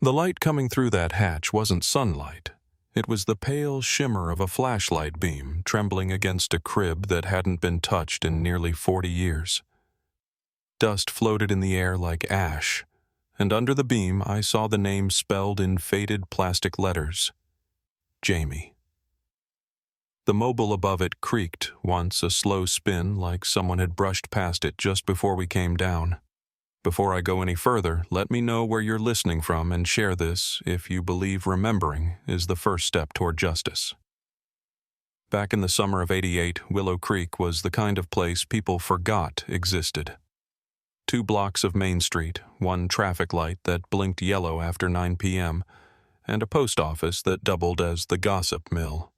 The light coming through that hatch wasn't sunlight. It was the pale shimmer of a flashlight beam trembling against a crib that hadn't been touched in nearly 40 years. Dust floated in the air like ash, and under the beam I saw the name spelled in faded plastic letters. Jamie. The mobile above it creaked once, a slow spin like someone had brushed past it just before we came down. Before I go any further, let me know where you're listening from and share this if you believe remembering is the first step toward justice. Back in the summer of '88, Willow Creek was the kind of place people forgot existed. 2 blocks of Main Street, 1 traffic light that blinked yellow after 9 p.m., and a post office that doubled as the gossip mill.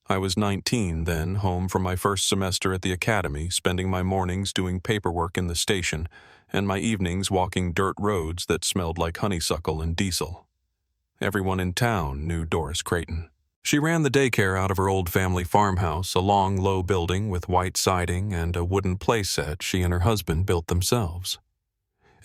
I was 19 then, home from my first semester at the academy, spending my mornings doing paperwork in the station, and my evenings walking dirt roads that smelled like honeysuckle and diesel. Everyone in town knew Doris Creighton. She ran the daycare out of her old family farmhouse, a long, low building with white siding and a wooden playset she and her husband built themselves.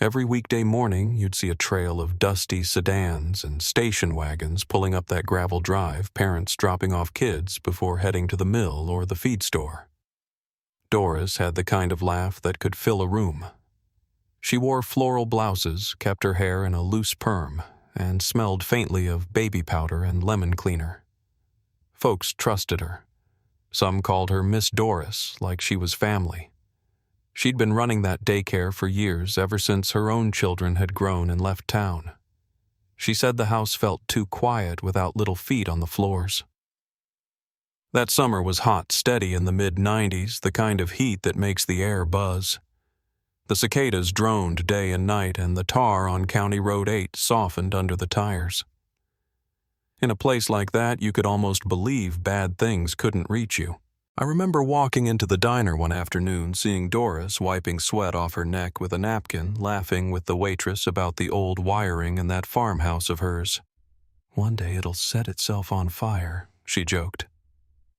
Every weekday morning, you'd see a trail of dusty sedans and station wagons pulling up that gravel drive, parents dropping off kids before heading to the mill or the feed store. Doris had the kind of laugh that could fill a room. She wore floral blouses, kept her hair in a loose perm, and smelled faintly of baby powder and lemon cleaner. Folks trusted her. Some called her Miss Doris, like she was family. She'd been running that daycare for years, ever since her own children had grown and left town. She said the house felt too quiet without little feet on the floors. That summer was hot, steady in the mid-90s, the kind of heat that makes the air buzz. The cicadas droned day and night, and the tar on County Road 8 softened under the tires. In a place like that, you could almost believe bad things couldn't reach you. I remember walking into the diner one afternoon, seeing Doris wiping sweat off her neck with a napkin, laughing with the waitress about the old wiring in that farmhouse of hers. "One day it'll set itself on fire," she joked.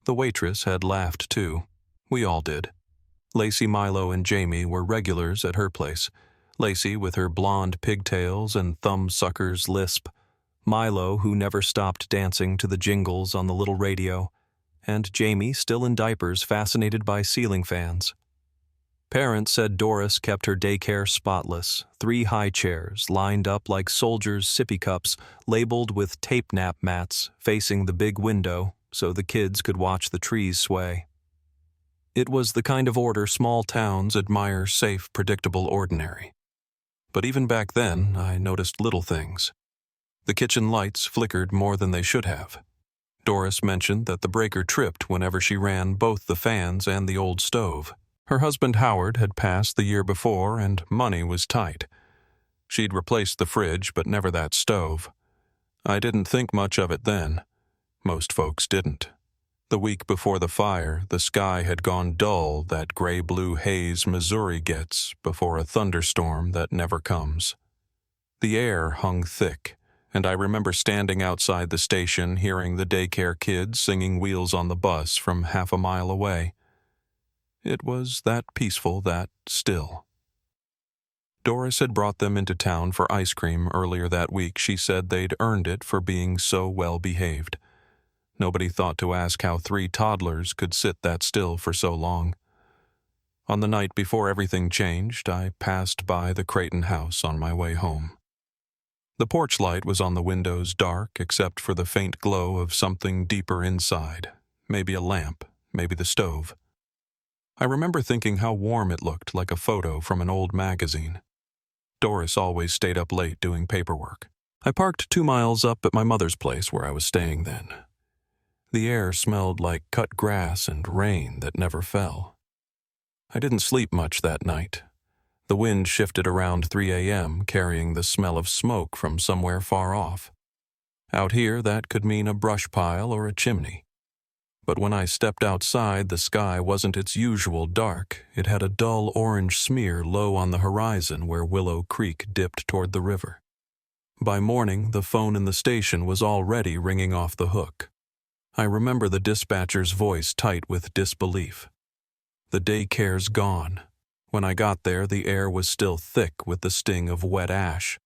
The waitress had laughed too. We all did. Lacey, Milo, and Jamie were regulars at her place. Lacey with her blonde pigtails and thumbsucker's lisp. Milo, who never stopped dancing to the jingles on the little radio. And Jamie, still in diapers, fascinated by ceiling fans. Parents said Doris kept her daycare spotless. 3 high chairs, lined up like soldiers' sippy cups, labeled with tape nap mats, facing the big window so the kids could watch the trees sway. It was the kind of order small towns admire, safe, predictable, ordinary. But even back then, I noticed little things. The kitchen lights flickered more than they should have. Doris mentioned that the breaker tripped whenever she ran both the fans and the old stove. Her husband Howard had passed the year before, and money was tight. She'd replaced the fridge, but never that stove. I didn't think much of it then. Most folks didn't. The week before the fire, the sky had gone dull, that gray-blue haze Missouri gets before a thunderstorm that never comes. The air hung thick, and I remember standing outside the station hearing the daycare kids singing Wheels on the Bus from half a mile away. It was that peaceful, that still. Doris had brought them into town for ice cream earlier that week. She said they'd earned it for being so well-behaved. Nobody thought to ask how 3 toddlers could sit that still for so long. On the night before everything changed, I passed by the Creighton house on my way home. The porch light was on the windows, dark except for the faint glow of something deeper inside, maybe a lamp, maybe the stove. I remember thinking how warm it looked, like a photo from an old magazine. Doris always stayed up late doing paperwork. I parked 2 miles up at my mother's place where I was staying then. The air smelled like cut grass and rain that never fell. I didn't sleep much that night. The wind shifted around 3 a.m., carrying the smell of smoke from somewhere far off. Out here, that could mean a brush pile or a chimney. But when I stepped outside, the sky wasn't its usual dark. It had a dull orange smear low on the horizon where Willow Creek dipped toward the river. By morning, the phone in the station was already ringing off the hook. I remember the dispatcher's voice tight with disbelief. "The daycare's gone." When I got there, the air was still thick with the sting of wet ash.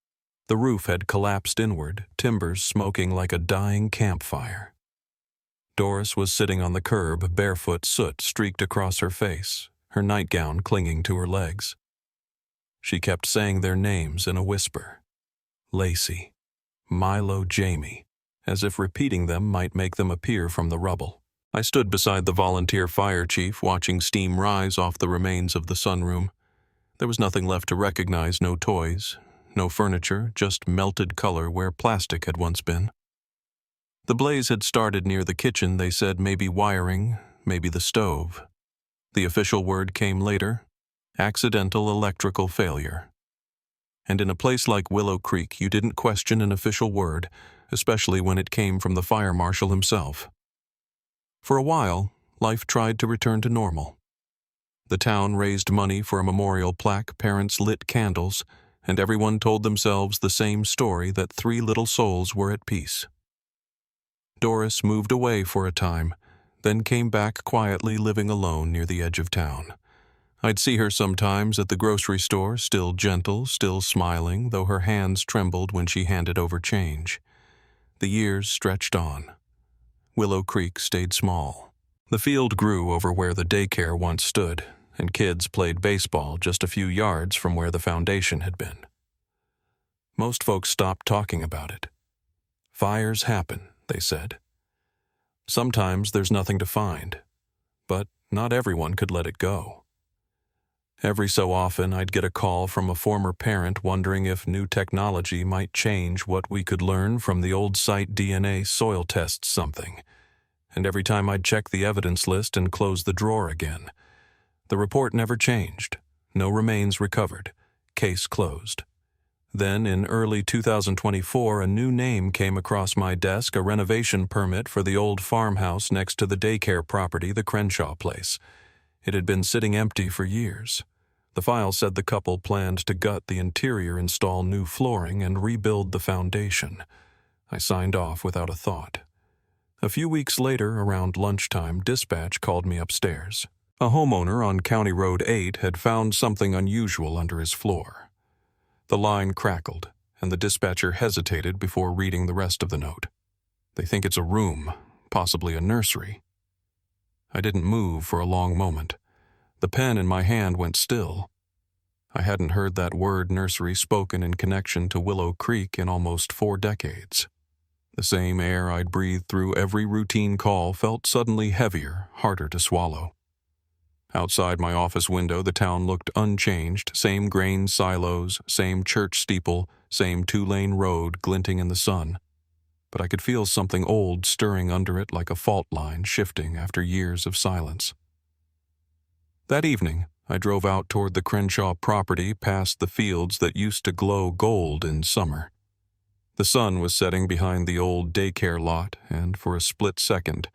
The roof had collapsed inward, timbers smoking like a dying campfire. Doris was sitting on the curb, barefoot, soot streaked across her face, her nightgown clinging to her legs. She kept saying their names in a whisper. Lacey, Milo, Jamie, as if repeating them might make them appear from the rubble. I stood beside the volunteer fire chief, watching steam rise off the remains of the sunroom. There was nothing left to recognize, no toys, no furniture, just melted color where plastic had once been. The blaze had started near the kitchen, they said, maybe wiring, maybe the stove. The official word came later, accidental electrical failure. And in a place like Willow Creek, you didn't question an official word, especially when it came from the fire marshal himself. For a while, life tried to return to normal. The town raised money for a memorial plaque, parents lit candles, and everyone told themselves the same story that 3 little souls were at peace. Doris moved away for a time, then came back quietly living alone near the edge of town. I'd see her sometimes at the grocery store, still gentle, still smiling, though her hands trembled when she handed over change. The years stretched on. Willow Creek stayed small. The field grew over where the daycare once stood, and kids played baseball just a few yards from where the foundation had been. Most folks stopped talking about it. Fires happen, they said. Sometimes there's nothing to find, but not everyone could let it go. Every so often, I'd get a call from a former parent wondering if new technology might change what we could learn from the old site DNA soil tests something. And every time I'd check the evidence list and close the drawer again, the report never changed. No remains recovered. Case closed. Then, in early 2024, a new name came across my desk, a renovation permit for the old farmhouse next to the daycare property, the Crenshaw place. It had been sitting empty for years. The file said the couple planned to gut the interior, install new flooring, and rebuild the foundation. I signed off without a thought. A few weeks later, around lunchtime, dispatch called me upstairs. A homeowner on County Road 8 had found something unusual under his floor. The line crackled, and the dispatcher hesitated before reading the rest of the note. They think it's a room, possibly a nursery. I didn't move for a long moment. The pen in my hand went still. I hadn't heard that word nursery spoken in connection to Willow Creek in almost 4 decades. The same air I'd breathed through every routine call felt suddenly heavier, harder to swallow. Outside my office window, the town looked unchanged, same grain silos, same church steeple, same 2-lane road glinting in the sun. But I could feel something old stirring under it like a fault line shifting after years of silence. That evening, I drove out toward the Crenshaw property past the fields that used to glow gold in summer. The sun was setting behind the old daycare lot, and for a split second,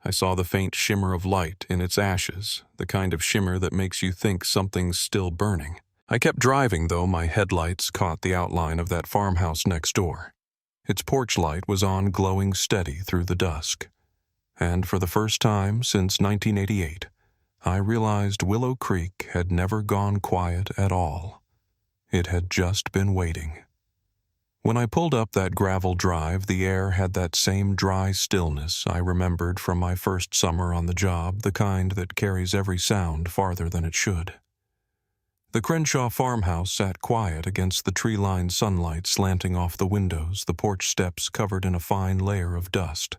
I saw the faint shimmer of light in its ashes, the kind of shimmer that makes you think something's still burning. I kept driving, though my headlights caught the outline of that farmhouse next door. Its porch light was on, glowing steady through the dusk. And for the first time since 1988, I realized Willow Creek had never gone quiet at all. It had just been waiting. When I pulled up that gravel drive, the air had that same dry stillness I remembered from my first summer on the job, the kind that carries every sound farther than it should. The Crenshaw farmhouse sat quiet against the tree-lined sunlight slanting off the windows, the porch steps covered in a fine layer of dust.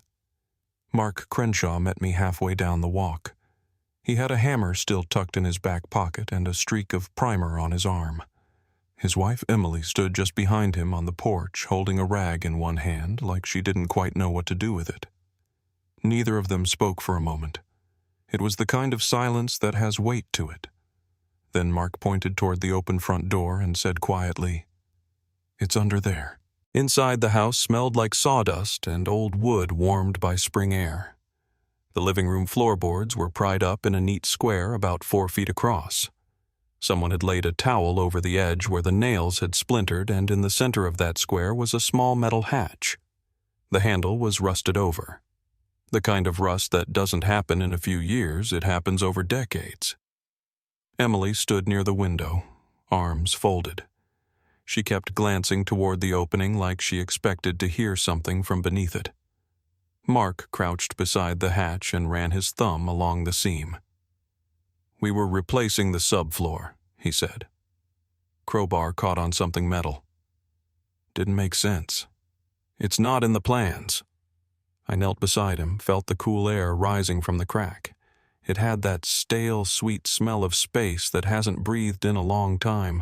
Mark Crenshaw met me halfway down the walk. He had a hammer still tucked in his back pocket and a streak of primer on his arm. His wife Emily stood just behind him on the porch, holding a rag in one hand, like she didn't quite know what to do with it. Neither of them spoke for a moment. It was the kind of silence that has weight to it. Then Mark pointed toward the open front door and said quietly, "It's under there." Inside, the house smelled like sawdust and old wood warmed by spring air. The living room floorboards were pried up in a neat square about 4 feet across. Someone had laid a towel over the edge where the nails had splintered, and in the center of that square was a small metal hatch. The handle was rusted over. The kind of rust that doesn't happen in a few years, it happens over decades. Emily stood near the window, arms folded. She kept glancing toward the opening like she expected to hear something from beneath it. Mark crouched beside the hatch and ran his thumb along the seam. "We were replacing the subfloor," he said. Crowbar caught on something metal. "Didn't make sense. It's not in the plans." I knelt beside him, felt the cool air rising from the crack. It had that stale, sweet smell of space that hasn't breathed in a long time.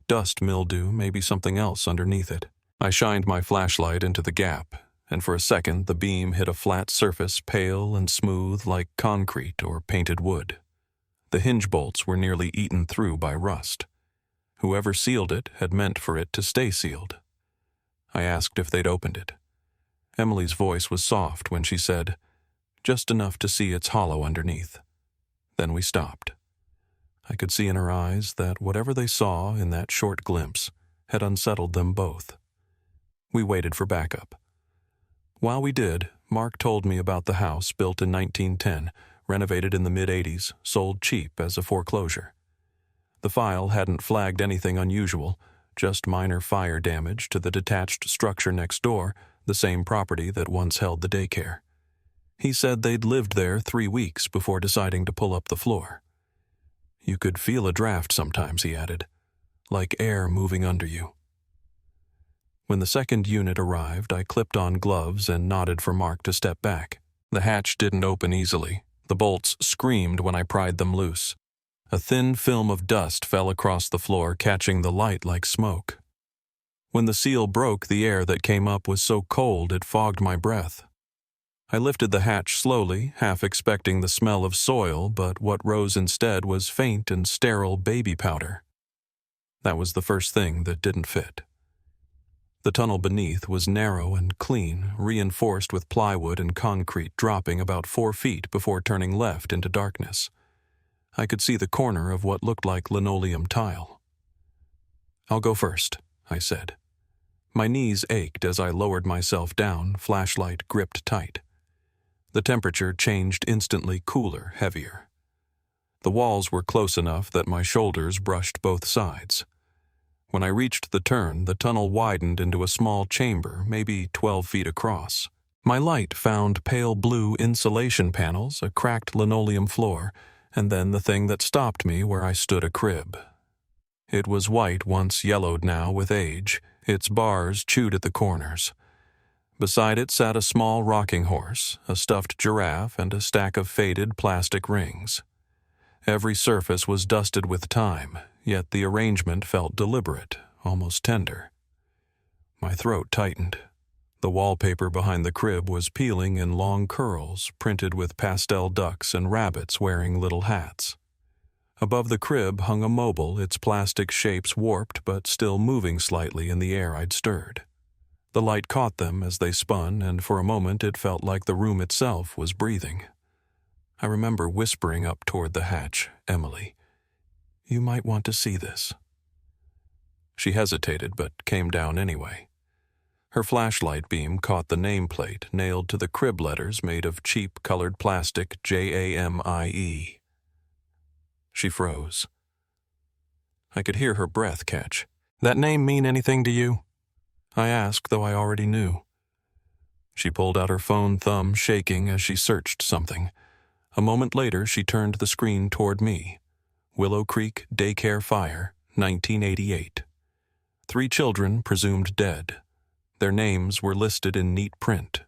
Dust mildew, maybe something else underneath it. I shined my flashlight into the gap, and for a second the beam hit a flat surface pale and smooth like concrete or painted wood. The hinge bolts were nearly eaten through by rust. Whoever sealed it had meant for it to stay sealed. I asked if they'd opened it. Emily's voice was soft when she said, "Just enough to see it's hollow underneath." Then we stopped. I could see in her eyes that whatever they saw in that short glimpse had unsettled them both. We waited for backup. While we did, Mark told me about the house built in 1910, renovated in the mid-'80s, sold cheap as a foreclosure. The file hadn't flagged anything unusual, just minor fire damage to the detached structure next door, the same property that once held the daycare. He said they'd lived there 3 weeks before deciding to pull up the floor. "You could feel a draft sometimes," he added, "like air moving under you." When the second unit arrived, I clipped on gloves and nodded for Mark to step back. The hatch didn't open easily. The bolts screamed when I pried them loose. A thin film of dust fell across the floor, catching the light like smoke. When the seal broke, the air that came up was so cold it fogged my breath. I lifted the hatch slowly, half expecting the smell of soil, but what rose instead was faint and sterile baby powder. That was the first thing that didn't fit. The tunnel beneath was narrow and clean, reinforced with plywood and concrete, dropping about 4 feet before turning left into darkness. I could see the corner of what looked like linoleum tile. "I'll go first," I said. My knees ached as I lowered myself down, flashlight gripped tight. The temperature changed instantly cooler, heavier. The walls were close enough that my shoulders brushed both sides. When I reached the turn, the tunnel widened into a small chamber, maybe 12 feet across. My light found pale blue insulation panels, a cracked linoleum floor, and then the thing that stopped me where I stood, a crib. It was white, once yellowed now with age, its bars chewed at the corners. Beside it sat a small rocking horse, a stuffed giraffe, and a stack of faded plastic rings. Every surface was dusted with time, yet the arrangement felt deliberate, almost tender. My throat tightened. The wallpaper behind the crib was peeling in long curls, printed with pastel ducks and rabbits wearing little hats. Above the crib hung a mobile, its plastic shapes warped but still moving slightly in the air I'd stirred. The light caught them as they spun, and for a moment it felt like the room itself was breathing. I remember whispering up toward the hatch, "Emily, you might want to see this." She hesitated but came down anyway. Her flashlight beam caught the nameplate nailed to the crib letters made of cheap colored plastic, JAMIE. She froze. I could hear her breath catch. "That name mean anything to you?" I asked, though I already knew. She pulled out her phone, thumb shaking as she searched something. A moment later, she turned the screen toward me. Willow Creek Daycare Fire, 1988. 3 children presumed dead. Their names were listed in neat print.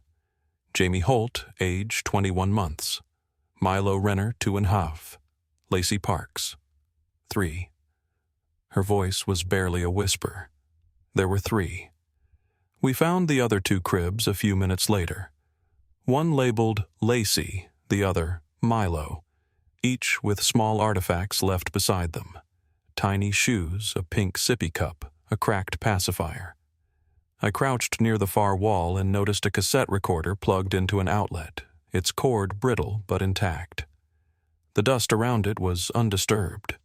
Jamie Holt, age 21 months. Milo Renner, 2.5. Lacey Parks, 3. Her voice was barely a whisper. There were 3. We found the other 2 cribs a few minutes later. One labeled Lacey, the other Milo, each with small artifacts left beside them. Tiny shoes, a pink sippy cup, a cracked pacifier. I crouched near the far wall and noticed a cassette recorder plugged into an outlet, its cord brittle but intact. The dust around it was undisturbed.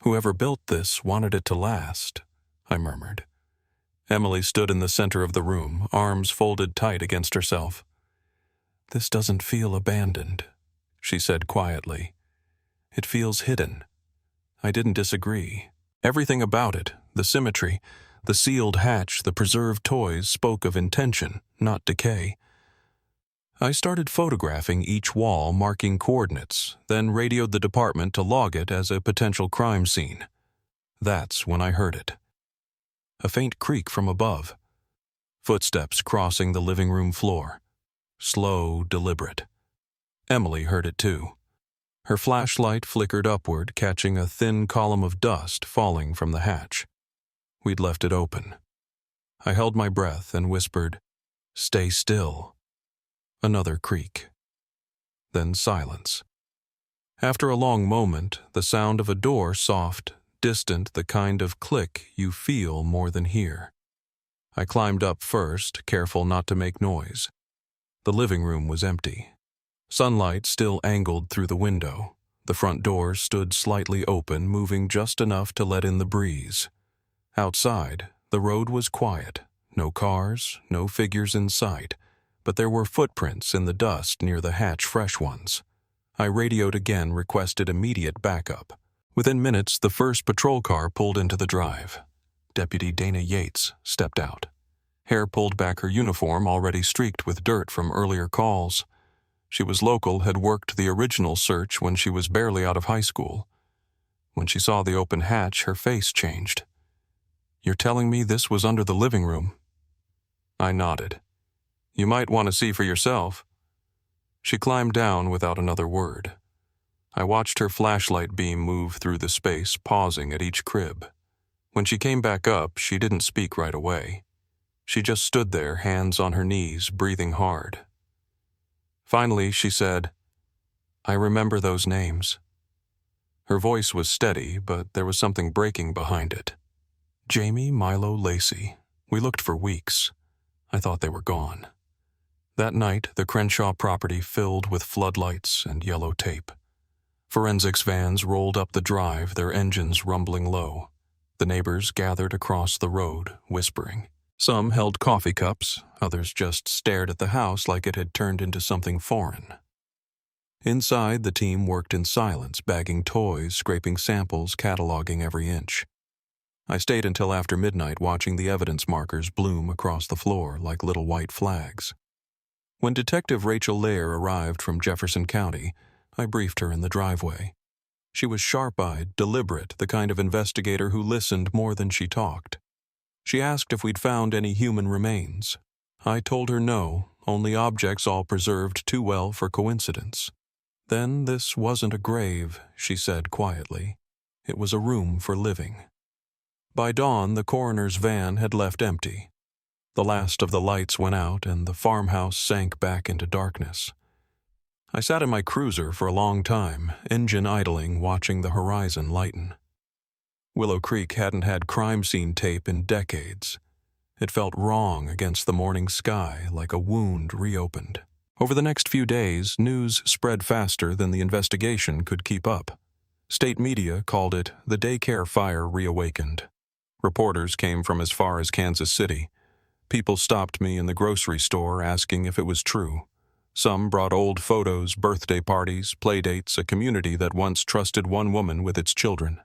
"Whoever built this wanted it to last," I murmured. Emily stood in the center of the room, arms folded tight against herself. "This doesn't feel abandoned," she said quietly. "It feels hidden." I didn't disagree. Everything about it, the symmetry, The sealed hatch, the preserved toys spoke of intention, not decay. I started photographing each wall, marking coordinates, then radioed the department to log it as a potential crime scene. That's when I heard it. A faint creak from above. Footsteps crossing the living room floor. Slow, deliberate. Emily heard it too. Her flashlight flickered upward, catching a thin column of dust falling from the hatch. We'd left it open. I held my breath and whispered, "Stay still." Another creak. Then silence. After a long moment, the sound of a door, soft, distant, the kind of click you feel more than hear. I climbed up first, careful not to make noise. The living room was empty. Sunlight still angled through the window. The front door stood slightly open, moving just enough to let in the breeze. Outside, the road was quiet. No cars, no figures in sight, but there were footprints in the dust near the hatch, fresh ones. I radioed again, requested immediate backup. Within minutes, the first patrol car pulled into the drive. Deputy Dana Yates stepped out. Hair pulled back, her uniform already streaked with dirt from earlier calls. She was local, had worked the original search when she was barely out of high school. When she saw the open hatch, her face changed. "You're telling me this was under the living room?" I nodded. "You might want to see for yourself." She climbed down without another word. I watched her flashlight beam move through the space, pausing at each crib. When she came back up, she didn't speak right away. She just stood there, hands on her knees, breathing hard. Finally, she said, "I remember those names." Her voice was steady, but there was something breaking behind it. Jamie, Milo, Lacey. We looked for weeks. I thought they were gone. That night, the Crenshaw property filled with floodlights and yellow tape. Forensics vans rolled up the drive, their engines rumbling low. The neighbors gathered across the road, whispering. Some held coffee cups, others just stared at the house like it had turned into something foreign. Inside, the team worked in silence, bagging toys, scraping samples, cataloging every inch. I stayed until after midnight, watching the evidence markers bloom across the floor like little white flags. When Detective Rachel Lair arrived from Jefferson County, I briefed her in the driveway. She was sharp-eyed, deliberate, the kind of investigator who listened more than she talked. She asked if we'd found any human remains. I told her no, only objects all preserved too well for coincidence. Then this wasn't a grave, she said quietly. It was a room for living. By dawn, the coroner's van had left empty. The last of the lights went out and the farmhouse sank back into darkness. I sat in my cruiser for a long time, engine idling, watching the horizon lighten. Willow Creek hadn't had crime scene tape in decades. It felt wrong against the morning sky, like a wound reopened. Over the next few days, news spread faster than the investigation could keep up. State media called it the Daycare fire reawakened. Reporters came from as far as Kansas City. People stopped me in the grocery store asking if it was true. Some brought old photos, birthday parties, playdates, a community that once trusted one woman with its children.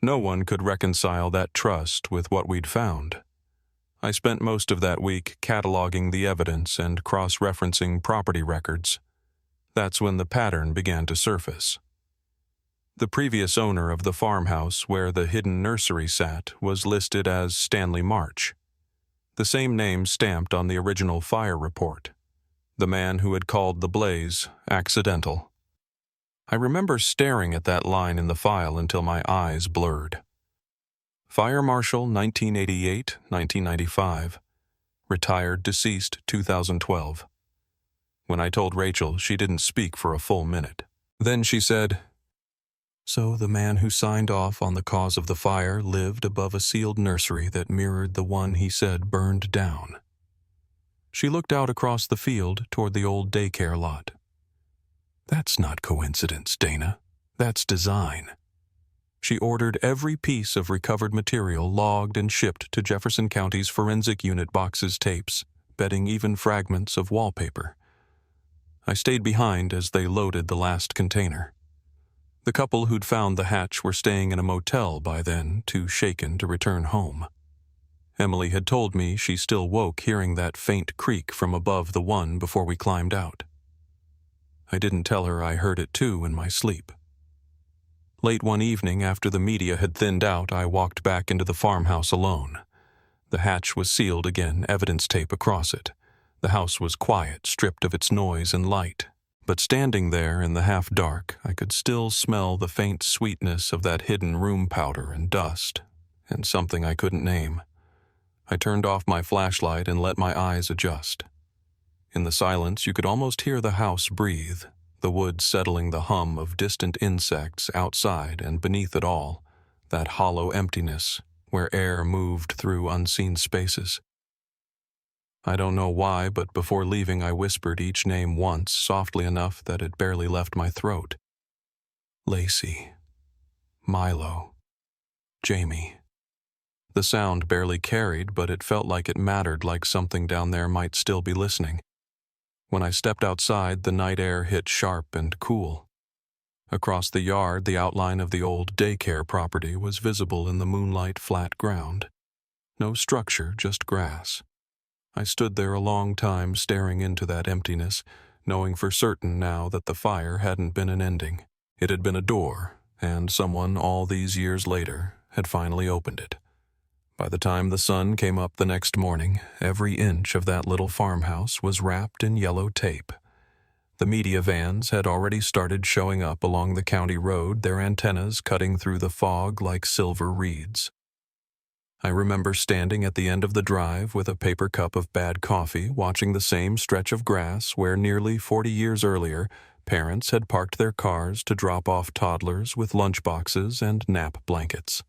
No one could reconcile that trust with what we'd found. I spent most of that week cataloging the evidence and cross-referencing property records. That's when the pattern began to surface. The previous owner of the farmhouse where the hidden nursery sat was listed as Stanley March. The same name stamped on the original fire report. The man who had called the blaze accidental. I remember staring at that line in the file until my eyes blurred. Fire Marshal 1988-1995. Retired deceased 2012. When I told Rachel, she didn't speak for a full minute. Then she said, "So the man who signed off on the cause of the fire lived above a sealed nursery that mirrored the one he said burned down." She looked out across the field toward the old daycare lot. "That's not coincidence, Dana. That's design." She ordered every piece of recovered material logged and shipped to Jefferson County's forensic unit, boxes, tapes, bedding, even fragments of wallpaper. I stayed behind as they loaded the last container. The couple who'd found the hatch were staying in a motel by then, too shaken to return home. Emily had told me she still woke hearing that faint creak from above the one before we climbed out. I didn't tell her I heard it too in my sleep. Late one evening, after the media had thinned out, I walked back into the farmhouse alone. The hatch was sealed again, evidence tape across it. The house was quiet, stripped of its noise and light. But standing there in the half-dark, I could still smell the faint sweetness of that hidden room powder and dust, and something I couldn't name. I turned off my flashlight and let my eyes adjust. In the silence, you could almost hear the house breathe, the woods settling the hum of distant insects outside, and beneath it all, that hollow emptiness where air moved through unseen spaces. I don't know why, but before leaving I whispered each name once, softly enough that it barely left my throat. Lacey, Milo, Jamie. The sound barely carried, but it felt like it mattered, like something down there might still be listening. When I stepped outside, the night air hit sharp and cool. Across the yard, the outline of the old daycare property was visible in the moonlight flat ground. No structure, just grass. I stood there a long time staring into that emptiness, knowing for certain now that the fire hadn't been an ending. It had been a door, and someone all these years later had finally opened it. By the time the sun came up the next morning, every inch of that little farmhouse was wrapped in yellow tape. The media vans had already started showing up along the county road, their antennas cutting through the fog like silver reeds. I remember standing at the end of the drive with a paper cup of bad coffee, watching the same stretch of grass where nearly 40 years earlier, parents had parked their cars to drop off toddlers with lunchboxes and nap blankets.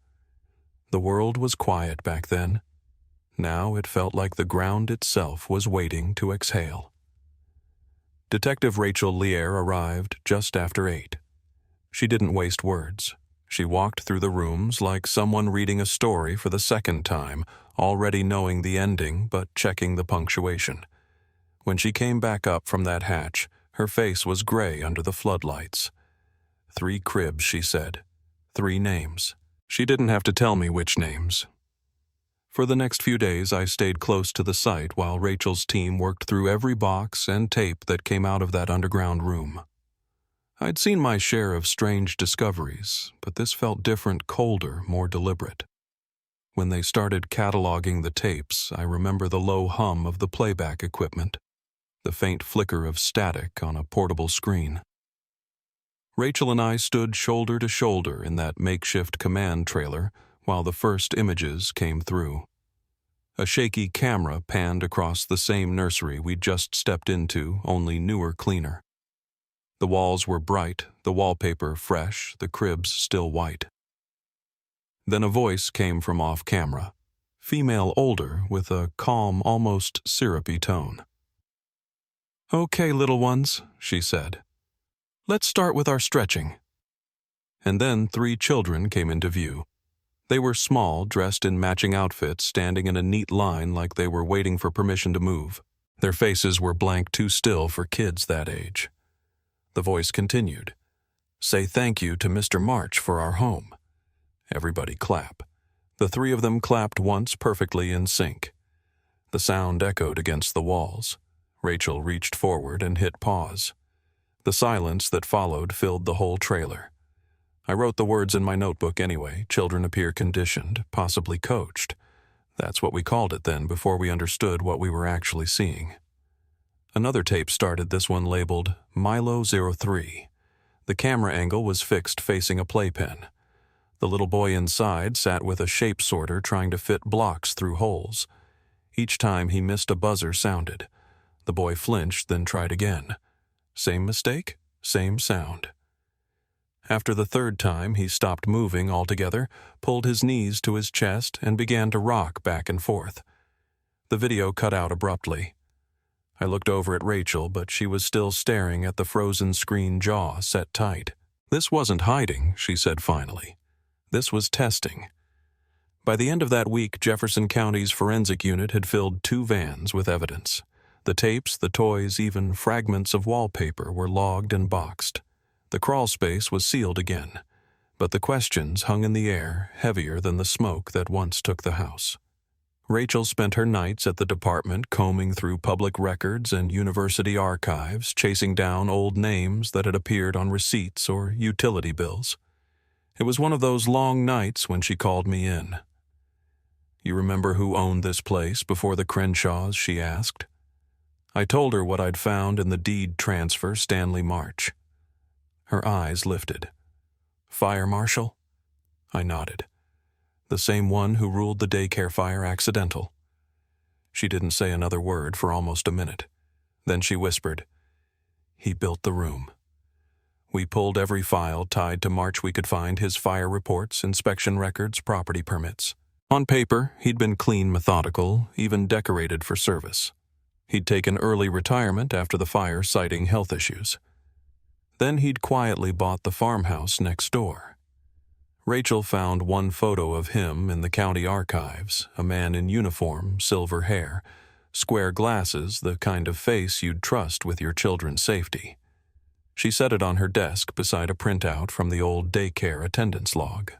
The world was quiet back then. Now it felt like the ground itself was waiting to exhale. Detective Rachel Lear arrived just after 8. She didn't waste words. She walked through the rooms like someone reading a story for the second time, already knowing the ending but checking the punctuation. When she came back up from that hatch, her face was gray under the floodlights. 3 cribs, she said. 3 names. She didn't have to tell me which names. For the next few days, I stayed close to the site while Rachel's team worked through every box and tape that came out of that underground room. I'd seen my share of strange discoveries, but this felt different, colder, more deliberate. When they started cataloging the tapes, I remember the low hum of the playback equipment, the faint flicker of static on a portable screen. Rachel and I stood shoulder to shoulder in that makeshift command trailer while the first images came through. A shaky camera panned across the same nursery we'd just stepped into, only newer, cleaner. The walls were bright, the wallpaper fresh, the cribs still white. Then a voice came from off-camera, female older with a calm, almost syrupy tone. "Okay, little ones," she said. "Let's start with our stretching." And then 3 children came into view. They were small, dressed in matching outfits, standing in a neat line like they were waiting for permission to move. Their faces were blank, too still for kids that age. The voice continued. "Say thank you to Mr. March for our home." Everybody clap. The 3 of them clapped once, perfectly in sync. The sound echoed against the walls. Rachel reached forward and hit pause. The silence that followed filled the whole trailer. I wrote the words in my notebook anyway. Children appear conditioned, possibly coached. That's what we called it then, before we understood what we were actually seeing. Another tape started, this one labeled Milo 03. The camera angle was fixed facing a playpen. The little boy inside sat with a shape sorter trying to fit blocks through holes. Each time he missed, a buzzer sounded. The boy flinched, then tried again. Same mistake, same sound. After the 3rd time, he stopped moving altogether, pulled his knees to his chest, and began to rock back and forth. The video cut out abruptly. I looked over at Rachel, but she was still staring at the frozen screen, jaw set tight. "This wasn't hiding," she said finally. "This was testing." By the end of that week, Jefferson County's forensic unit had filled 2 vans with evidence. The tapes, the toys, even fragments of wallpaper were logged and boxed. The crawl space was sealed again, but the questions hung in the air, heavier than the smoke that once took the house. Rachel spent her nights at the department combing through public records and university archives, chasing down old names that had appeared on receipts or utility bills. It was one of those long nights when she called me in. "You remember who owned this place before the Crenshaws?" she asked. I told her what I'd found in the deed transfer, Stanley March. Her eyes lifted. "Fire marshal?" I nodded. "The same one who ruled the daycare fire accidental." She didn't say another word for almost a minute. Then she whispered, "He built the room." We pulled every file tied to March we could find: his fire reports, inspection records, property permits. On paper, he'd been clean, methodical, even decorated for service. He'd taken early retirement after the fire, citing health issues. Then he'd quietly bought the farmhouse next door. Rachel found one photo of him in the county archives, a man in uniform, silver hair, square glasses, the kind of face you'd trust with your children's safety. She set it on her desk beside a printout from the old daycare attendance log.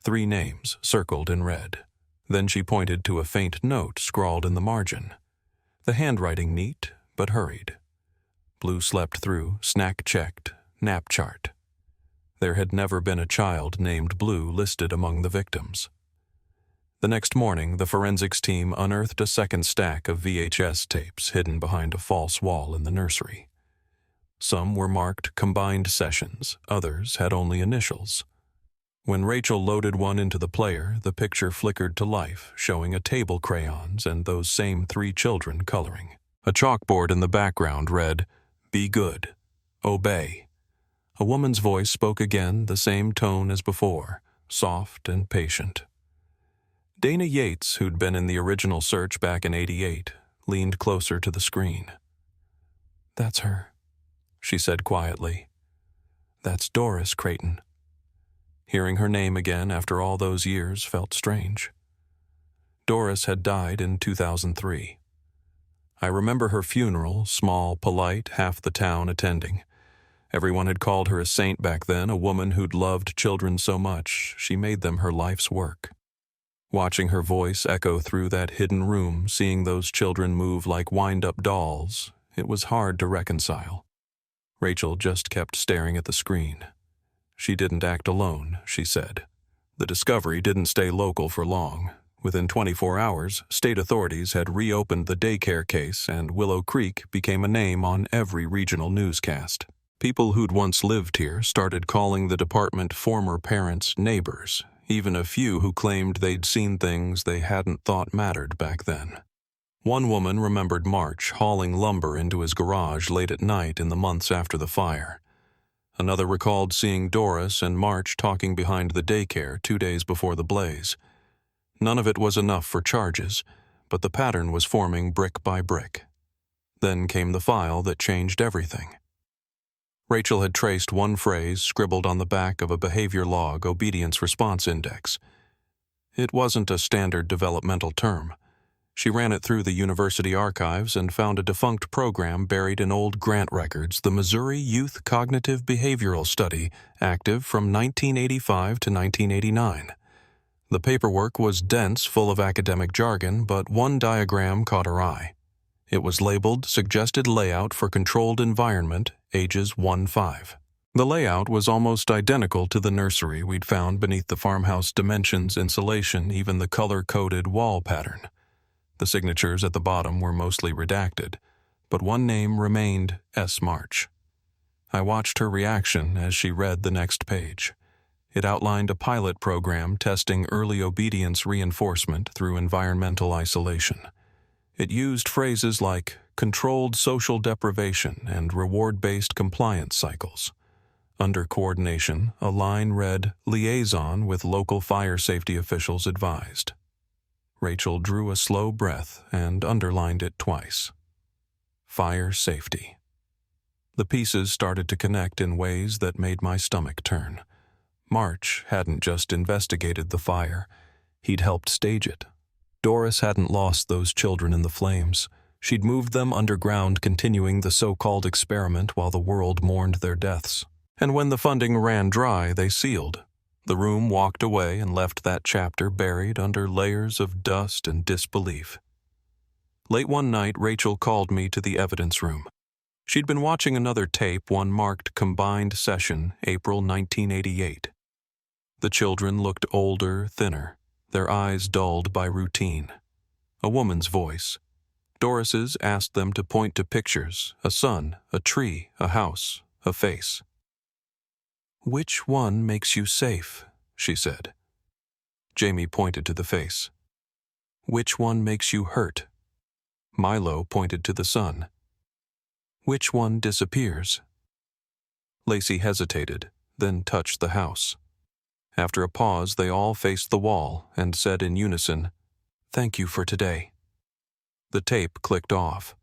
3 names circled in red. Then she pointed to a faint note scrawled in the margin. The handwriting neat, but hurried. Blue slept through, snack checked, nap chart. There had never been a child named Blue listed among the victims. The next morning, the forensics team unearthed a second stack of VHS tapes hidden behind a false wall in the nursery. Some were marked combined sessions, others had only initials. When Rachel loaded one into the player, the picture flickered to life, showing a table crayons and those same 3 children coloring. A chalkboard in the background read, "Be good. Obey." A woman's voice spoke again, the same tone as before, soft and patient. Dana Yates, who'd been in the original search back in '88, leaned closer to the screen. "That's her," she said quietly. "That's Doris Creighton." Hearing her name again after all those years felt strange. Doris had died in 2003. I remember her funeral, small, polite, half the town attending. Everyone had called her a saint back then, a woman who'd loved children so much, she made them her life's work. Watching her voice echo through that hidden room, seeing those children move like wind-up dolls, it was hard to reconcile. Rachel just kept staring at the screen. She didn't act alone, she said. The discovery didn't stay local for long. Within 24 hours, state authorities had reopened the daycare case, and Willow Creek became a name on every regional newscast. People who'd once lived here started calling the department former parents' neighbors, even a few who claimed they'd seen things they hadn't thought mattered back then. One woman remembered March hauling lumber into his garage late at night in the months after the fire. Another recalled seeing Doris and March talking behind the daycare 2 days before the blaze. None of it was enough for charges, but the pattern was forming brick by brick. Then came the file that changed everything. Rachel had traced one phrase scribbled on the back of a behavior log obedience response index. It wasn't a standard developmental term. She ran it through the university archives and found a defunct program buried in old grant records, the Missouri Youth Cognitive Behavioral Study, active from 1985 to 1989. The paperwork was dense, full of academic jargon, but one diagram caught her eye. It was labeled Suggested Layout for Controlled Environment, ages 1-5. The layout was almost identical to the nursery we'd found beneath the farmhouse: dimensions, insulation, even the color-coded wall pattern. The signatures at the bottom were mostly redacted, but one name remained: S. March. I watched her reaction as she read the next page. It outlined a pilot program testing early obedience reinforcement through environmental isolation. It used phrases like controlled social deprivation and reward-based compliance cycles. Under coordination, a line read, "Liaison with local fire safety officials advised." Rachel drew a slow breath and underlined it twice. Fire safety. The pieces started to connect in ways that made my stomach turn. March hadn't just investigated the fire, he'd helped stage it. Doris hadn't lost those children in the flames. She'd moved them underground, continuing the so-called experiment while the world mourned their deaths. And when the funding ran dry, they sealed. The room walked away and left that chapter buried under layers of dust and disbelief. Late one night, Rachel called me to the evidence room. She'd been watching another tape, one marked Combined Session, April 1988. The children looked older, thinner, their eyes dulled by routine. A woman's voice. Doris's asked them to point to pictures, a sun, a tree, a house, a face. "Which one makes you safe?" she said. Jamie pointed to the face. "Which one makes you hurt?" Milo pointed to the sun. "Which one disappears?" Lacey hesitated, then touched the house. After a pause, they all faced the wall and said in unison, "Thank you for today." The tape clicked off.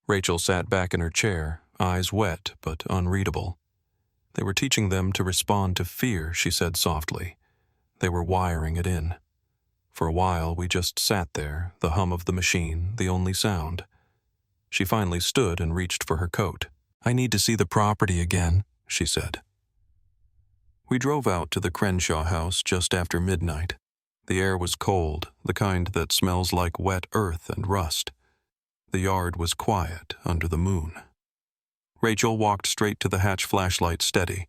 Rachel sat back in her chair, eyes wet but unreadable. "They were teaching them to respond to fear," she said softly. "They were wiring it in." For a while, we just sat there, the hum of the machine, the only sound. She finally stood and reached for her coat. "I need to see the property again," she said. We drove out to the Crenshaw house just after midnight. The air was cold, the kind that smells like wet earth and rust. The yard was quiet under the moon. Rachel walked straight to the hatch flashlight steady.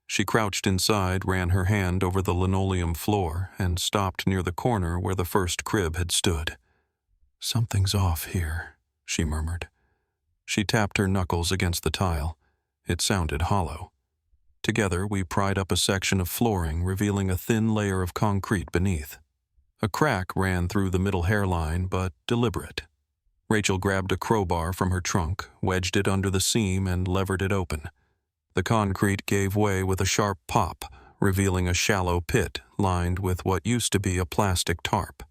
She crouched inside, ran her hand over the linoleum floor, and stopped near the corner where the first crib had stood. "Something's off here," she murmured. She tapped her knuckles against the tile. It sounded hollow. Together, we pried up a section of flooring, revealing a thin layer of concrete beneath. A crack ran through the middle hairline, but deliberate. Rachel grabbed a crowbar from her trunk, wedged it under the seam, and levered it open. The concrete gave way with a sharp pop, revealing a shallow pit lined with what used to be a plastic tarp.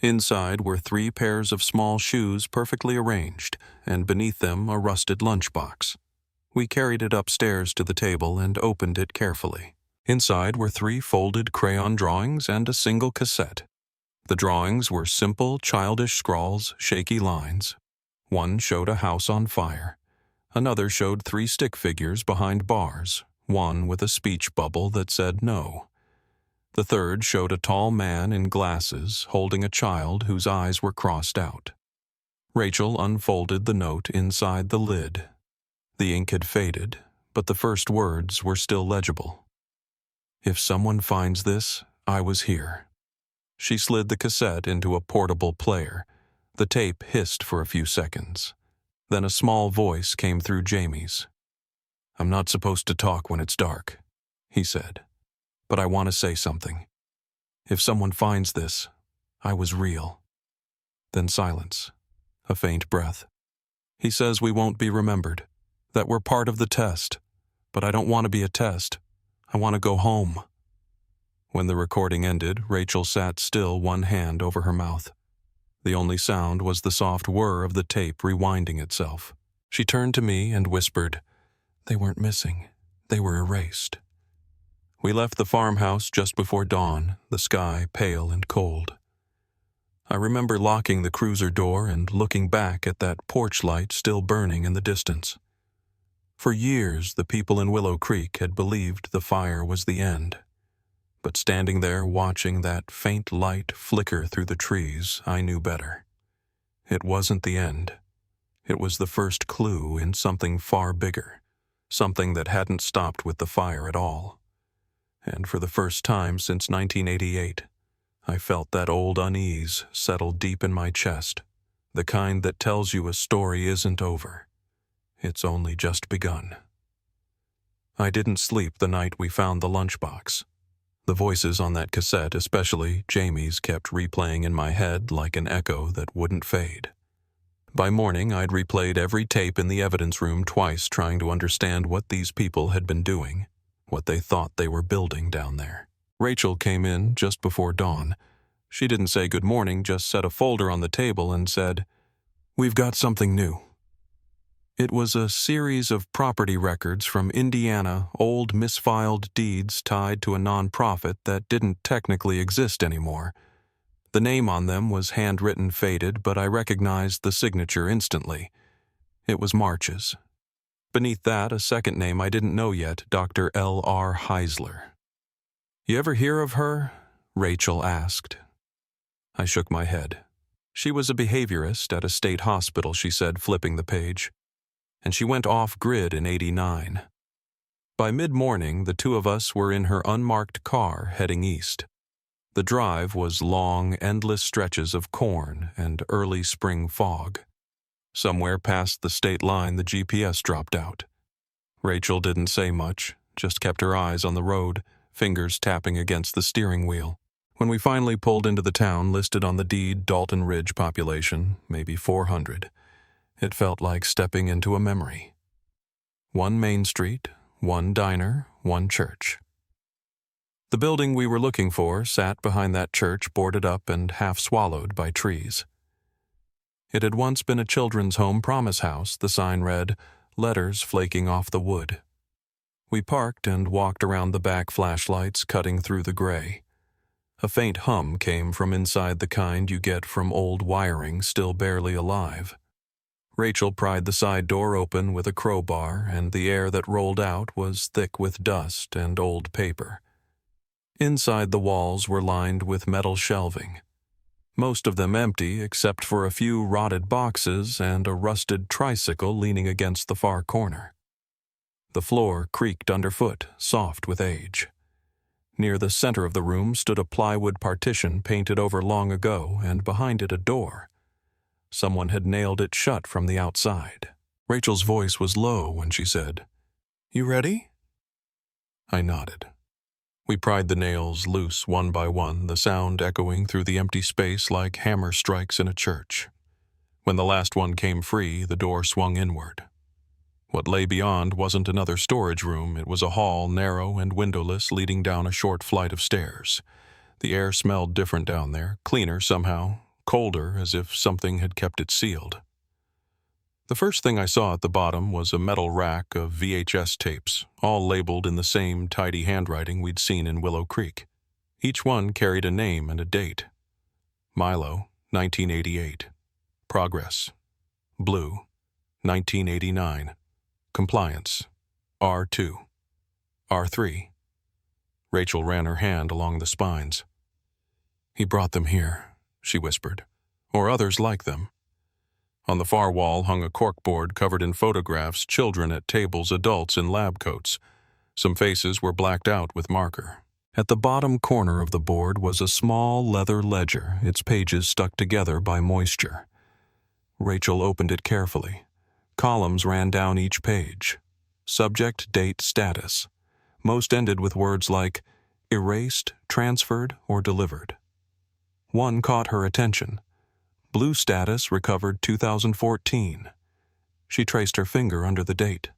Inside were 3 pairs of small shoes perfectly arranged, and beneath them a rusted lunchbox. We carried it upstairs to the table and opened it carefully. Inside were 3 folded crayon drawings and a single cassette. The drawings were simple, childish scrawls, shaky lines. One showed a house on fire. Another showed 3 stick figures behind bars, one with a speech bubble that said no. The third showed a tall man in glasses holding a child whose eyes were crossed out. Rachel unfolded the note inside the lid. The ink had faded, but the first words were still legible. "If someone finds this, I was here." She slid the cassette into a portable player. The tape hissed for a few seconds. Then a small voice came through Jamie's. "I'm not supposed to talk when it's dark," he said. "But I want to say something. If someone finds this, I was real." Then silence. A faint breath. "He says we won't be remembered, that we're part of the test. But I don't want to be a test. I want to go home." When the recording ended, Rachel sat still, one hand over her mouth. The only sound was the soft whir of the tape rewinding itself. She turned to me and whispered, "They weren't missing. They were erased." We left the farmhouse just before dawn, the sky pale and cold. I remember locking the cruiser door and looking back at that porch light still burning in the distance. For years, the people in Willow Creek had believed the fire was the end. But standing there watching that faint light flicker through the trees, I knew better. It wasn't the end. It was the first clue in something far bigger, something that hadn't stopped with the fire at all. And for the first time since 1988, I felt that old unease settle deep in my chest, the kind that tells you a story isn't over. It's only just begun. I didn't sleep the night we found the lunchbox. The voices on that cassette, especially Jamie's, kept replaying in my head like an echo that wouldn't fade. By morning, I'd replayed every tape in the evidence room twice, trying to understand what these people had been doing, what they thought they were building down there. Rachel came in just before dawn. She didn't say good morning, just set a folder on the table and said, "We've got something new." It was a series of property records from Indiana, old misfiled deeds tied to a nonprofit that didn't technically exist anymore. The name on them was handwritten faded, but I recognized the signature instantly. It was March's. Beneath that, a second name I didn't know yet, Dr. L.R. Heisler. "You ever hear of her?" Rachel asked. I shook my head. "She was a behaviorist at a state hospital," she said, flipping the page. "And she went off-grid in '89. By mid-morning, the two of us were in her unmarked car heading east. The drive was long, endless stretches of corn and early spring fog. Somewhere past the state line, the GPS dropped out. Rachel didn't say much, just kept her eyes on the road, fingers tapping against the steering wheel. When we finally pulled into the town listed on the deed Dalton Ridge population, maybe 400, it felt like stepping into a memory. One main street, one diner, one church. The building we were looking for sat behind that church, boarded up and half swallowed by trees. It had once been a children's home promise house. The sign read, "Letters flaking off the wood." We parked and walked around the back, flashlights cutting through the gray. A faint hum came from inside, the kind you get from old wiring still barely alive. Rachel pried the side door open with a crowbar, and the air that rolled out was thick with dust and old paper. Inside, the walls were lined with metal shelving, most of them empty except for a few rotted boxes and a rusted tricycle leaning against the far corner. The floor creaked underfoot, soft with age. Near the center of the room stood a plywood partition painted over long ago, and behind it a door. Someone had nailed it shut from the outside. Rachel's voice was low when she said, "You ready?" I nodded. We pried the nails loose one by one, the sound echoing through the empty space like hammer strikes in a church. When the last one came free, the door swung inward. What lay beyond wasn't another storage room. It was a hall, narrow and windowless, leading down a short flight of stairs. The air smelled different down there, cleaner somehow, colder, as if something had kept it sealed. The first thing I saw at the bottom was a metal rack of VHS tapes, all labeled in the same tidy handwriting we'd seen in Willow Creek. Each one carried a name and a date. Milo, 1988. Progress. Blue, 1989. Compliance, R2. R3. Rachel ran her hand along the spines. "He brought them here," she whispered, "or others like them." On the far wall hung a corkboard covered in photographs, children at tables, adults in lab coats. Some faces were blacked out with marker. At the bottom corner of the board was a small leather ledger, its pages stuck together by moisture. Rachel opened it carefully. Columns ran down each page. Subject, date, status. Most ended with words like erased, transferred, or delivered. One caught her attention. Blue status recovered 2014. She traced her finger under the date.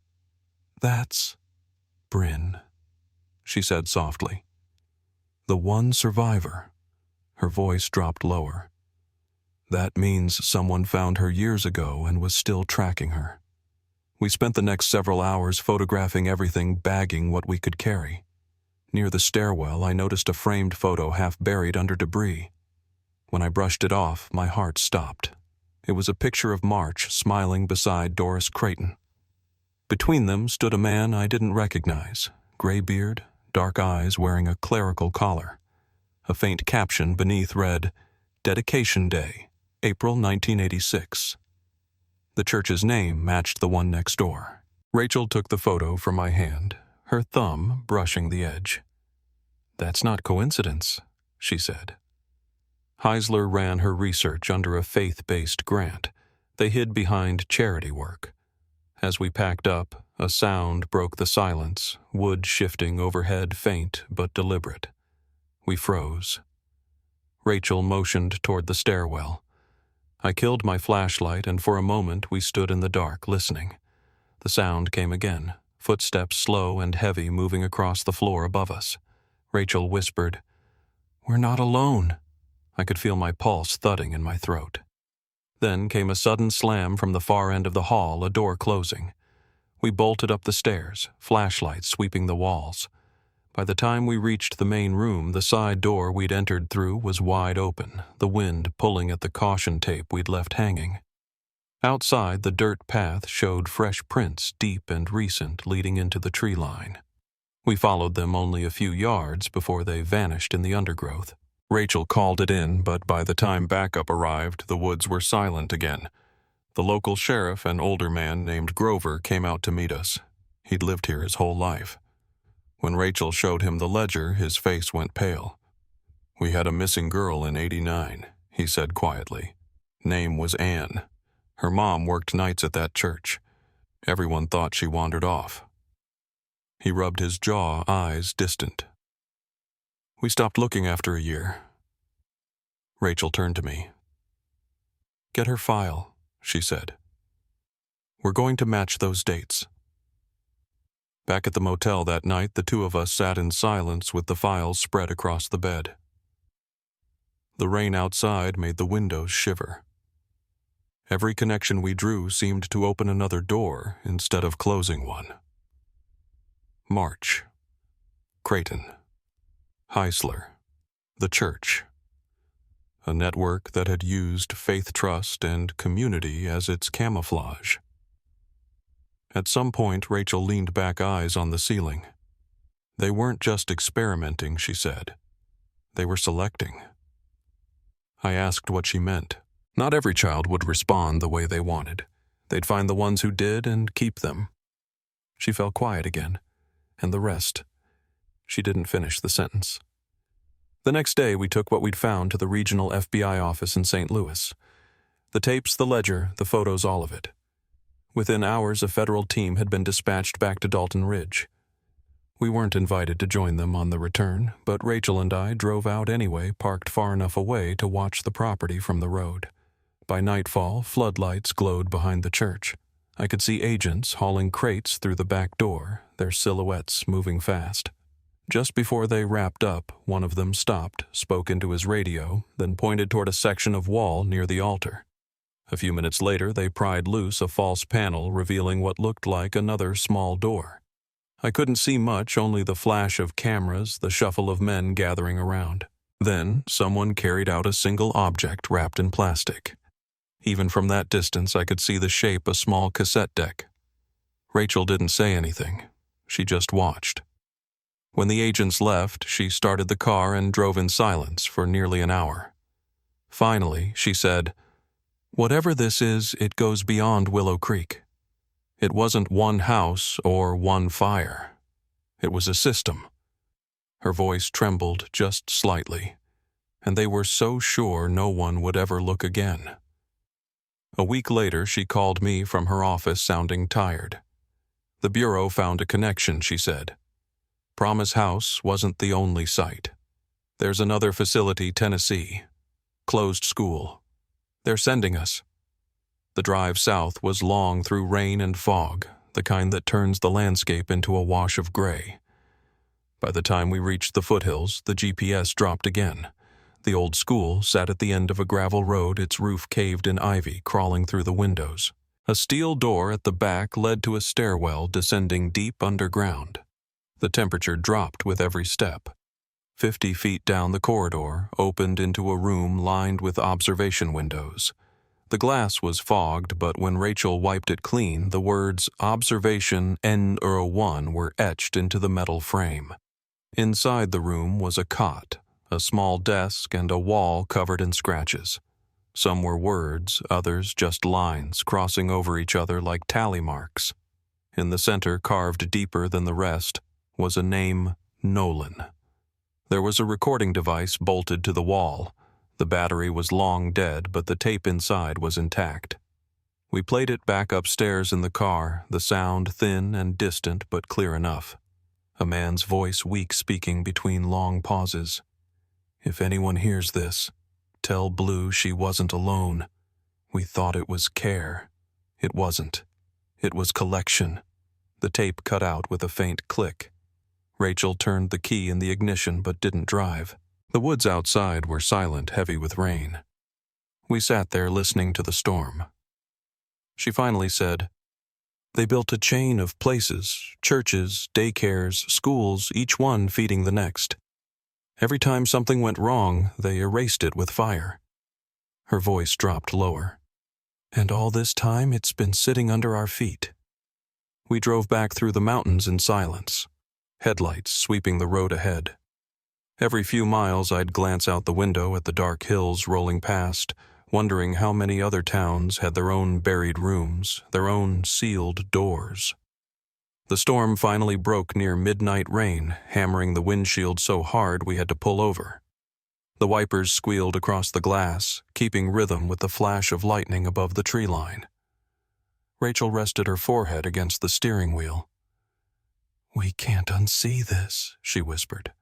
"That's Bryn," she said softly. "The one survivor." Her voice dropped lower. "That means someone found her years ago and was still tracking her." We spent the next several hours photographing everything, bagging what we could carry. Near the stairwell, I noticed a framed photo half buried under debris. When I brushed it off, my heart stopped. It was a picture of March smiling beside Doris Creighton. Between them stood a man I didn't recognize, gray beard, dark eyes, wearing a clerical collar. A faint caption beneath read, "Dedication Day, April 1986. The church's name matched the one next door. Rachel took the photo from my hand, her thumb brushing the edge. "That's not coincidence," she said. Heisler ran her research under a faith-based grant. They hid behind charity work. As we packed up, a sound broke the silence, wood shifting overhead, faint but deliberate. We froze. Rachel motioned toward the stairwell. I killed my flashlight, and for a moment we stood in the dark, listening. The sound came again, footsteps slow and heavy moving across the floor above us. Rachel whispered, "We're not alone." I could feel my pulse thudding in my throat. Then came a sudden slam from the far end of the hall, a door closing. We bolted up the stairs, flashlights sweeping the walls. By the time we reached the main room, the side door we'd entered through was wide open, the wind pulling at the caution tape we'd left hanging. Outside, the dirt path showed fresh prints, deep and recent, leading into the tree line. We followed them only a few yards before they vanished in the undergrowth. Rachel called it in, but by the time backup arrived, the woods were silent again. The local sheriff, an older man named Grover, came out to meet us. He'd lived here his whole life. When Rachel showed him the ledger, his face went pale. "We had a missing girl in '89, he said quietly. Name was Anne. Her mom worked nights at that church. Everyone thought she wandered off." He rubbed his jaw, eyes distant. "We stopped looking after a year." Rachel turned to me. "Get her file," she said. "We're going to match those dates." Back at the motel that night, the two of us sat in silence with the files spread across the bed. The rain outside made the windows shiver. Every connection we drew seemed to open another door instead of closing one. March. Creighton. Heisler. The church. A network that had used faith, trust, and community as its camouflage. At some point, Rachel leaned back, eyes on the ceiling. They weren't just experimenting, she said. They were selecting. I asked what she meant. Not every child would respond the way they wanted. They'd find the ones who did and keep them. She fell quiet again, and the rest. She didn't finish the sentence. The next day, we took what we'd found to the regional FBI office in St. Louis. The tapes, the ledger, the photos, all of it. Within hours, a federal team had been dispatched back to Dalton Ridge. We weren't invited to join them on the return, but Rachel and I drove out anyway, parked far enough away to watch the property from the road. By nightfall, floodlights glowed behind the church. I could see agents hauling crates through the back door, their silhouettes moving fast. Just before they wrapped up, one of them stopped, spoke into his radio, then pointed toward a section of wall near the altar. A few minutes later, they pried loose a false panel, revealing what looked like another small door. I couldn't see much, only the flash of cameras, the shuffle of men gathering around. Then, someone carried out a single object wrapped in plastic. Even from that distance, I could see the shape of a small cassette deck. Rachel didn't say anything. She just watched. When the agents left, she started the car and drove in silence for nearly an hour. Finally, she said, "Whatever this is, it goes beyond Willow Creek. It wasn't one house or one fire. It was a system." Her voice trembled just slightly, and they were so sure no one would ever look again. A week later, she called me from her office sounding tired. The Bureau found a connection, she said. Promise House wasn't the only site. There's another facility, Tennessee. Closed school. They're sending us. The drive south was long through rain and fog, the kind that turns the landscape into a wash of gray. By the time we reached the foothills, the GPS dropped again. The old school sat at the end of a gravel road, its roof caved in ivy crawling through the windows. A steel door at the back led to a stairwell descending deep underground. The temperature dropped with every step. 50 feet down the corridor opened into a room lined with observation windows. The glass was fogged, but when Rachel wiped it clean, the words Observation N01 were etched into the metal frame. Inside the room was a cot, a small desk, and a wall covered in scratches. Some were words, others just lines crossing over each other like tally marks. In the center, carved deeper than the rest, was a name, Nolan. There was a recording device bolted to the wall. The battery was long dead, but the tape inside was intact. We played it back upstairs in the car, the sound thin and distant but clear enough. A man's voice weak, speaking between long pauses. "If anyone hears this, tell Blue she wasn't alone. We thought it was care. It wasn't. It was collection." The tape cut out with a faint click. Rachel turned the key in the ignition but didn't drive. The woods outside were silent, heavy with rain. We sat there listening to the storm. She finally said, "They built a chain of places, churches, daycares, schools, each one feeding the next. Every time something went wrong, they erased it with fire." Her voice dropped lower. "And all this time it's been sitting under our feet." We drove back through the mountains in silence. headlights sweeping the road ahead. Every few miles I'd glance out the window at the dark hills rolling past, wondering how many other towns had their own buried rooms, their own sealed doors. The storm finally broke near midnight rain, hammering the windshield so hard we had to pull over. The wipers squealed across the glass, keeping rhythm with the flash of lightning above the tree line. Rachel rested her forehead against the steering wheel. "We can't unsee this," she whispered.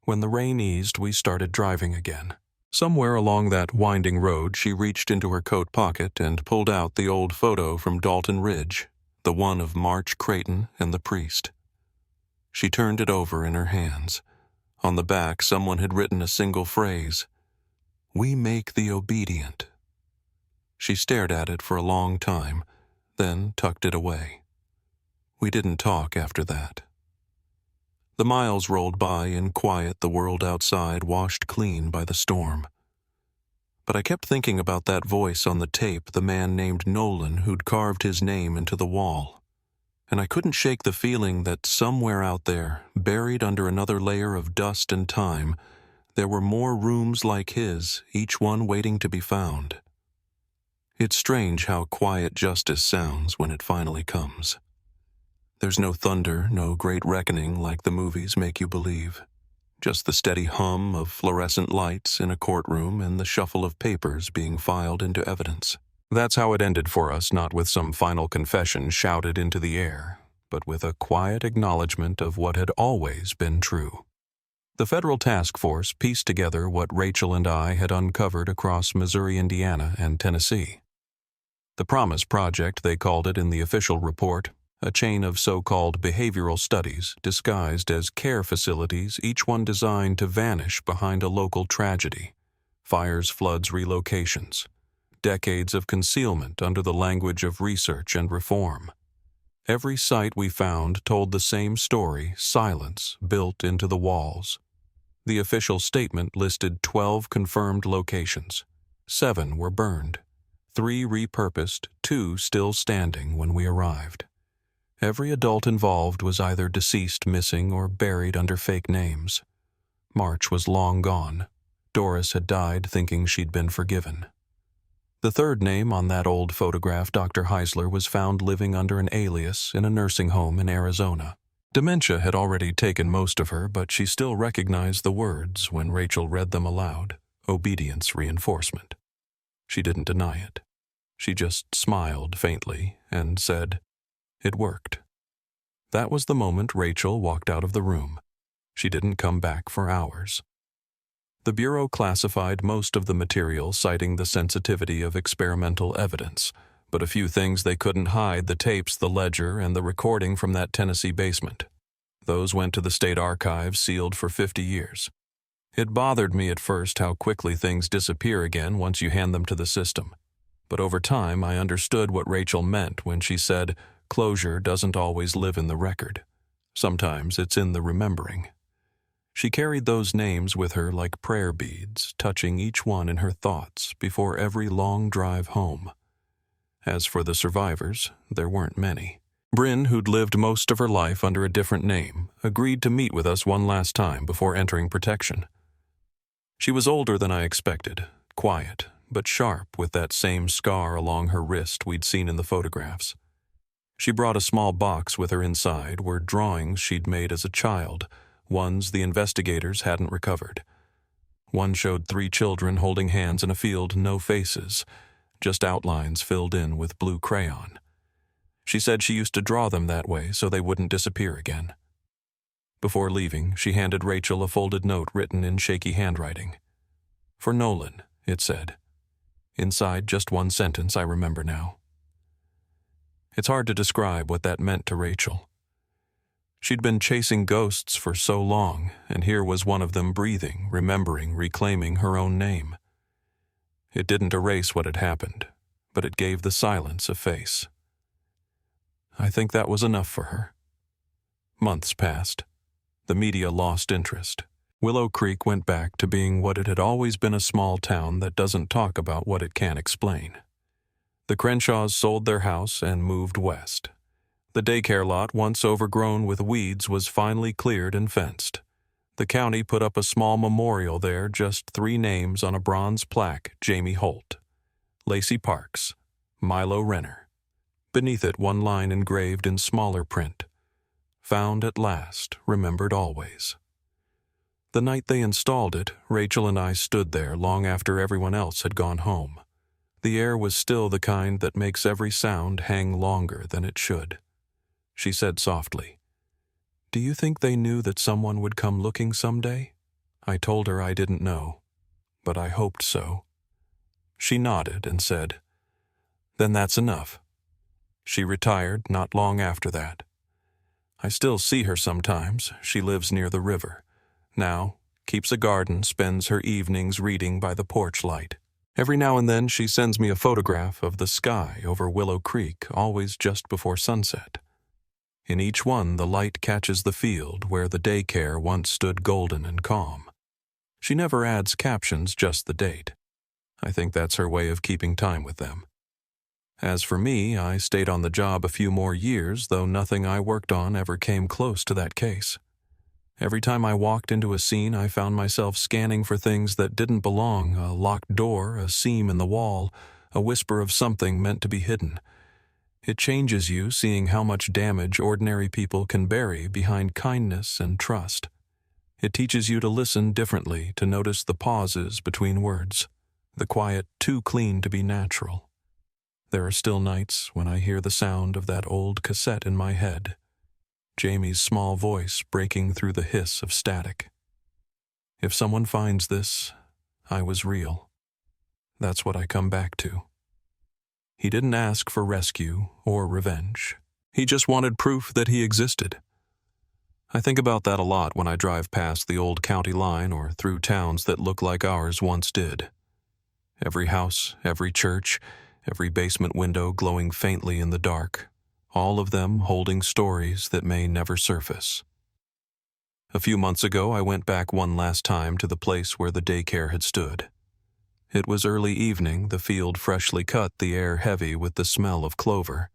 When the rain eased, we started driving again. Somewhere along that winding road, she reached into her coat pocket and pulled out the old photo from Dalton Ridge, the one of March Creighton and the priest. She turned it over in her hands. On the back, someone had written a single phrase, "We make the obedient." She stared at it for a long time, then tucked it away. We didn't talk after that. The miles rolled by in quiet, the world outside washed clean by the storm. But I kept thinking about that voice on the tape, the man named Nolan who'd carved his name into the wall. And I couldn't shake the feeling that somewhere out there, buried under another layer of dust and time, there were more rooms like his, each one waiting to be found. It's strange how quiet justice sounds when it finally comes. There's no thunder, no great reckoning like the movies make you believe. Just the steady hum of fluorescent lights in a courtroom and the shuffle of papers being filed into evidence. That's how it ended for us, not with some final confession shouted into the air, but with a quiet acknowledgement of what had always been true. The federal task force pieced together what Rachel and I had uncovered across Missouri, Indiana, and Tennessee. The Promise Project, they called it in the official report, a chain of so-called behavioral studies disguised as care facilities, each one designed to vanish behind a local tragedy. Fires, floods, relocations. Decades of concealment under the language of research and reform. Every site we found told the same story, silence built into the walls. The official statement listed 12 confirmed locations. 7 were burned. 3 repurposed, 2 still standing when we arrived. Every adult involved was either deceased, missing, or buried under fake names. March was long gone. Doris had died thinking she'd been forgiven. The third name on that old photograph, Dr. Heisler, was found living under an alias in a nursing home in Arizona. Dementia had already taken most of her, but she still recognized the words when Rachel read them aloud. Obedience reinforcement. She didn't deny it. She just smiled faintly and said, "It worked." That was the moment Rachel walked out of the room. She didn't come back for hours. The Bureau classified most of the material, citing the sensitivity of experimental evidence, but a few things they couldn't hide: the tapes, the ledger, and the recording from that Tennessee basement. Those went to the state archives, sealed for 50 years. It bothered me at first how quickly things disappear again once you hand them to the system. But over time, I understood what Rachel meant when she said, closure doesn't always live in the record. Sometimes it's in the remembering. She carried those names with her like prayer beads, touching each one in her thoughts before every long drive home. As for the survivors, there weren't many. Bryn, who'd lived most of her life under a different name, agreed to meet with us one last time before entering protection. She was older than I expected, quiet, but sharp, with that same scar along her wrist we'd seen in the photographs. She brought a small box with her inside were drawings she'd made as a child, ones the investigators hadn't recovered. One showed 3 children holding hands in a field, no faces, just outlines filled in with blue crayon. She said she used to draw them that way so they wouldn't disappear again. Before leaving, she handed Rachel a folded note written in shaky handwriting. For Nolan, it said. Inside just one sentence I remember now. It's hard to describe what that meant to Rachel. She'd been chasing ghosts for so long, and here was one of them breathing, remembering, reclaiming her own name. It didn't erase what had happened, but it gave the silence a face. I think that was enough for her. Months passed. The media lost interest. Willow Creek went back to being what it had always been, a small town that doesn't talk about what it can't explain. The Crenshaws sold their house and moved west. The daycare lot, once overgrown with weeds, was finally cleared and fenced. The county put up a small memorial there, just 3 names on a bronze plaque: Jamie Holt, Lacey Parks, Milo Renner. Beneath it, one line engraved in smaller print: "Found at last, remembered always." The night they installed it, Rachel and I stood there long after everyone else had gone home. The air was still the kind that makes every sound hang longer than it should. She said softly, "Do you think they knew that someone would come looking someday?" I told her I didn't know, but I hoped so. She nodded and said, "Then that's enough." She retired not long after that. I still see her sometimes. She lives near the river. Now, keeps a garden, spends her evenings reading by the porch light. Every now and then she sends me a photograph of the sky over Willow Creek, always just before sunset. In each one, the light catches the field where the daycare once stood golden and calm. She never adds captions, just the date. I think that's her way of keeping time with them. As for me, I stayed on the job a few more years, though nothing I worked on ever came close to that case. Every time I walked into a scene, I found myself scanning for things that didn't belong: a locked door, a seam in the wall, a whisper of something meant to be hidden. It changes you, seeing how much damage ordinary people can bury behind kindness and trust. It teaches you to listen differently, to notice the pauses between words, the quiet too clean to be natural. There are still nights when I hear the sound of that old cassette in my head, Jamie's small voice breaking through the hiss of static. If someone finds this, I was real. That's what I come back to. He didn't ask for rescue or revenge. He just wanted proof that he existed. I think about that a lot when I drive past the old county line or through towns that look like ours once did. Every house, every church, every basement window glowing faintly in the dark, all of them holding stories that may never surface. A few months ago, I went back one last time to the place where the daycare had stood. It was early evening, the field freshly cut, the air heavy with the smell of clover.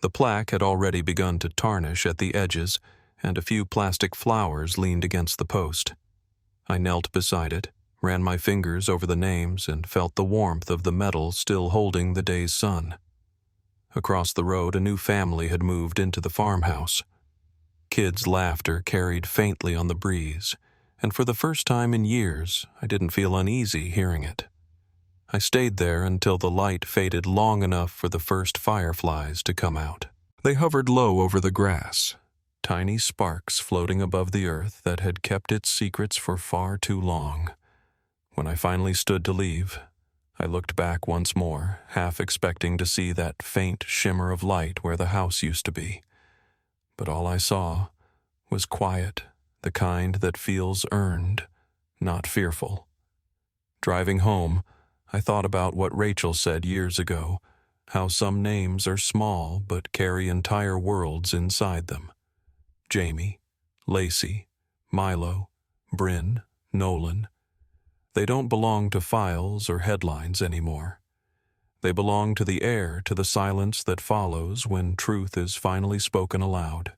The plaque had already begun to tarnish at the edges, and a few plastic flowers leaned against the post. I knelt beside it, ran my fingers over the names, and felt the warmth of the metal still holding the day's sun. Across the road, a new family had moved into the farmhouse. Kids' laughter carried faintly on the breeze, and for the first time in years, I didn't feel uneasy hearing it. I stayed there until the light faded long enough for the first fireflies to come out. They hovered low over the grass, tiny sparks floating above the earth that had kept its secrets for far too long. When I finally stood to leave, I looked back once more, half expecting to see that faint shimmer of light where the house used to be. But all I saw was quiet, the kind that feels earned, not fearful. Driving home, I thought about what Rachel said years ago, how some names are small but carry entire worlds inside them. Jamie, Lacey, Milo, Bryn, Nolan. They don't belong to files or headlines anymore. They belong to the air, to the silence that follows when truth is finally spoken aloud.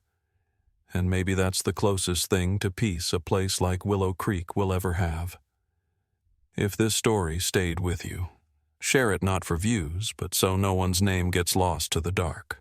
And maybe that's the closest thing to peace a place like Willow Creek will ever have. If this story stayed with you, share it not for views, but so no one's name gets lost to the dark.